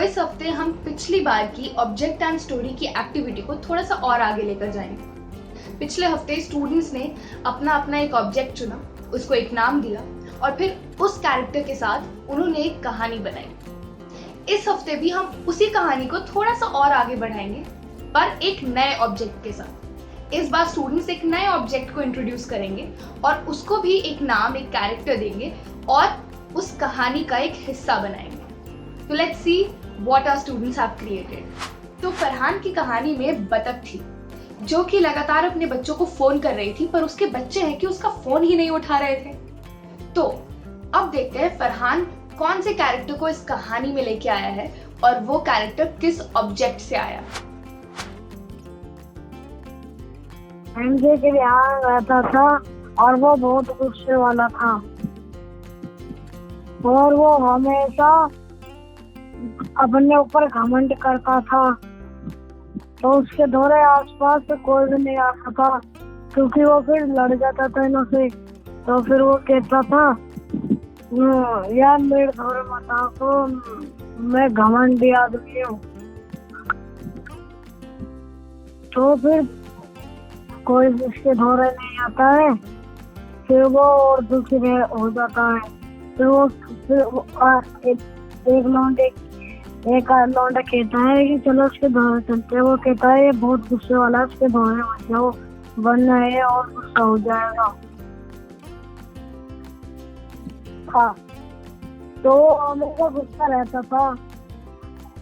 इस हफ्ते हम पिछली बार की ऑब्जेक्ट एंड स्टोरी की एक्टिविटी को थोड़ा सा और आगे लेकर जाएंगे। पिछले हफ्ते स्टूडेंट्स ने अपना अपना एक ऑब्जेक्ट चुना, उसको एक नाम दिया और फिर उस कैरेक्टर के साथ उन्होंने एक कहानी बनाई। इस हफ्ते भी हम उसी कहानी को थोड़ा सा और आगे बढ़ाएंगे, पर एक नए ऑब्जेक्ट के साथ। इस बार स्टूडेंट्स एक नए ऑब्जेक्ट को इंट्रोड्यूस करेंगे और उसको भी एक नाम, एक कैरेक्टर देंगे और उस कहानी का एक हिस्सा बनाएंगे। तो let's see what our students have created. तो फरहान की कहानी में बतख थी जो कि लगातार अपने बच्चों को फोन कर रही थी, पर उसके बच्चे हैं कि उसका फोन ही नहीं उठा रहे थे। तो अब देखते हैं फरहान कौन से कैरेक्टर को इस कहानी में लेके आया है और वो कैरेक्टर किस ऑब्जेक्ट से आया। एमजे के यहाँ रहता था और वो बहुत गुस्से वाला था और वो हमेशा अपने ऊपर घमंड करता था। तो उसके दौरे आसपास कोई भी नहीं आता था क्योंकि वो फिर लड़ जाता था इनसे। तो फिर वो कहता था, यार मेरे दौरे मत आओ, तो मैं घमंडी आदमी हूँ। तो फिर कोई उसके दौरे नहीं आता है, फिर वो और दुखी हो जाता है। एक लौंडा कहता है कि चलो उसके दौरे चलते हैं। वो कहता है ये बहुत गुस्से वाला है, उसके दौरे मत जाओ वरना ये और गुस्सा हो जाएगा। हाँ, तो हमेशा गुस्सा रहता था।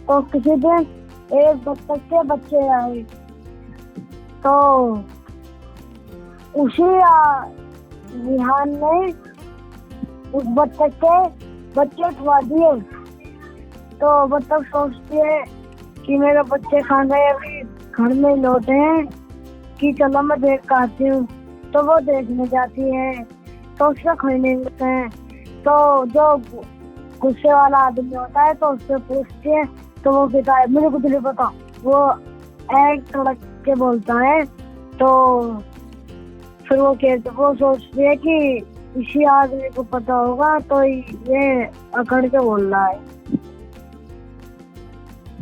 तो किसी दिन एक बतख के बच्चे आए, तो उसी विहान में उस बतख के बच्चे उठवा दिए। तो बतख सोचती है कि मेरे बच्चे कहाँ गए, अभी घर में लौटे हैं कि चलो मैं देख कर आती हूँ। तो वो देखने जाती है तो उसका खरीदने लगते हैं। तो जो गुस्से वाला आदमी होता है तो उससे पूछती है, तो वो कहता है मुझे कुछ नहीं पता। वो एक तड़क के बोलता है। तो फिर वो सोचती है कि इसी आदमी को पता होगा तो ये अकड़ के बोल रहा है।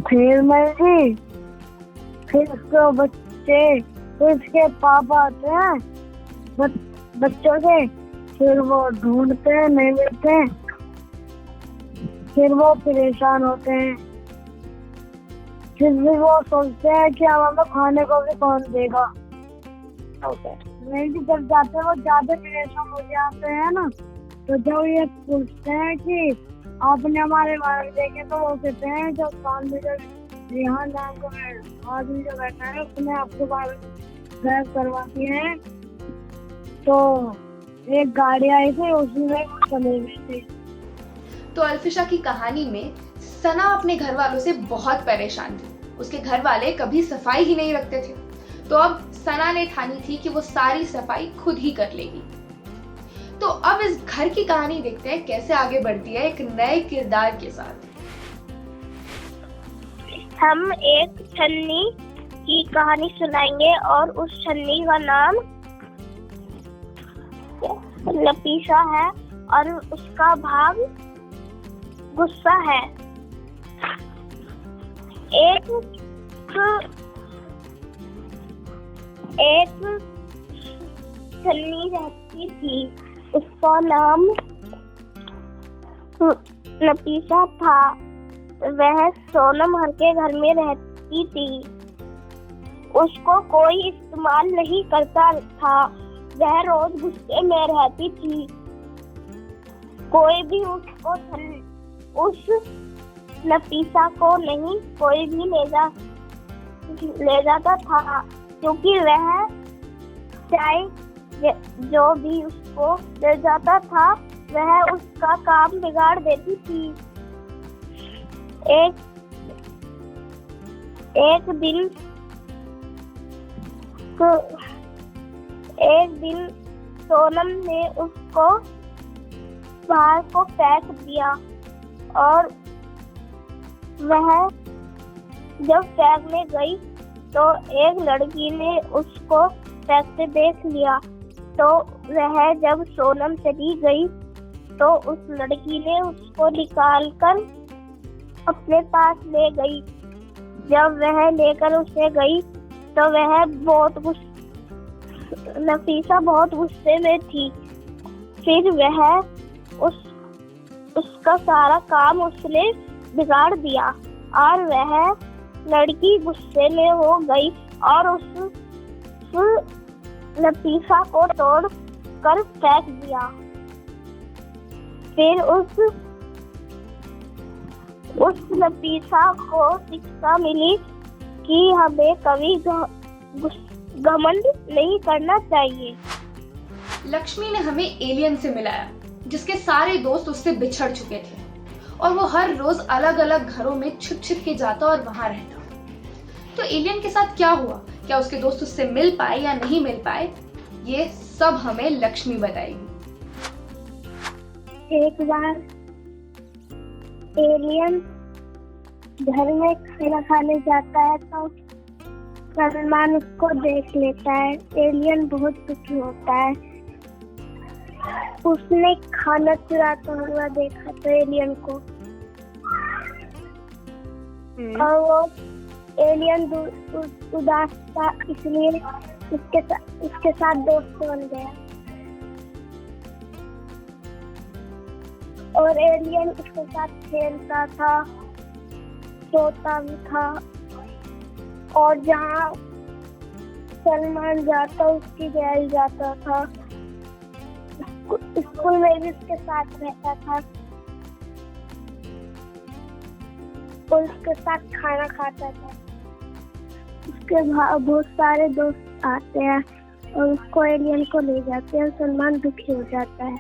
फिर उसके बच्चे, फिर उसके पापा आते हैं बच्चों के। फिर वो ढूंढते हैं, नहीं मिलते हैं। फिर वो परेशान होते हैं। फिर भी वो सोचते हैं कि अब हमें खाने को भी कौन देगा। नहीं, जब जाते हैं वो ज्यादा परेशान हो जाते हैं ना, तो जब ये पूछते हैं कि आपने हमारे बारे में देखे, तो वो कहते हैं जो सामने जो रिहान नाम का आदमी जो बैठा है उसने आपके बारे में बहस करवाती है। तो एक गाड़ी आई थी, उसमें चले गए थे। तो अल्फिशा की कहानी में सना अपने घर वालों से बहुत परेशान थी। उसके घर वाले कभी सफाई ही नहीं रखते थे। तो अब सना ने ठानी थी कि वो सारी सफाई खुद ही कर लेगी। तो अब इस घर की कहानी देखते हैं कैसे आगे बढ़ती है एक नए किरदार के साथ। हम एक छन्नी की कहानी सुनाएंगे और उस छन्नी का नाम लपीसा है और उसका भाग गुस्सा है। एक छन्नी रहती थी, उसका नाम लपीसा था। वह सोनम हर के घर में रहती थी। उसको कोई इस्तेमाल नहीं करता था। वह रोज गुस्से में रहती थी। कोई भी उसको उस लपीसा को नहीं कोई भी ले जाता था, क्योंकि वह चाहे जो भी उसको ले जाता था वह उसका काम बिगाड़ देती थी। एक दिन सोनम ने उसको बाहर को फेंक दिया और वह जब फेंकने गई तो एक लड़की ने उसको फेंकते देख लिया। तो वह जब सोनम चली गई तो उस लड़की ने उसको निकाल कर अपने पास ले गई। जब वह लेकर उसे गई तो वह नफीसा बहुत गुस्से में थी। फिर वह उसका सारा काम उसने बिगाड़ दिया और वह लड़की गुस्से में हो गई और उस नफीसा को तोड़ कर फेंक दिया। फिर उस नफीसा को शिक्षा मिली कि हमें कभी घमंड नहीं करना चाहिए। लक्ष्मी ने हमें एलियन से मिलाया जिसके सारे दोस्त उससे बिछड़ चुके थे और वो हर रोज अलग अलग घरों में छुप छिप के जाता और वहां रहता। तो एलियन के साथ क्या हुआ, क्या उसके दोस्त उससे मिल पाए या नहीं मिल पाए, ये सब हमें लक्ष्मी बताएगी। एक बार एलियन घर में खाना खाने जाता है तो सलमान उसको देख लेता है। एलियन बहुत दुखी होता है। उसने खाना चुराता हुआ देखा तो एलियन को, और वो एलियन उदास था, इसलिए उसके साथ दोस्त बन गया और एलियन उसके साथ खेलता था, सोता भी था और जहाँ सलमान जाता उसकी गैल जाता था। स्कूल में भी उसके साथ रहता था और उसके साथ खाना खाता था। उसके बहुत सारे दोस्त आते हैं और उसको एलियन को ले जाते हैं। सलमान दुखी हो जाता है।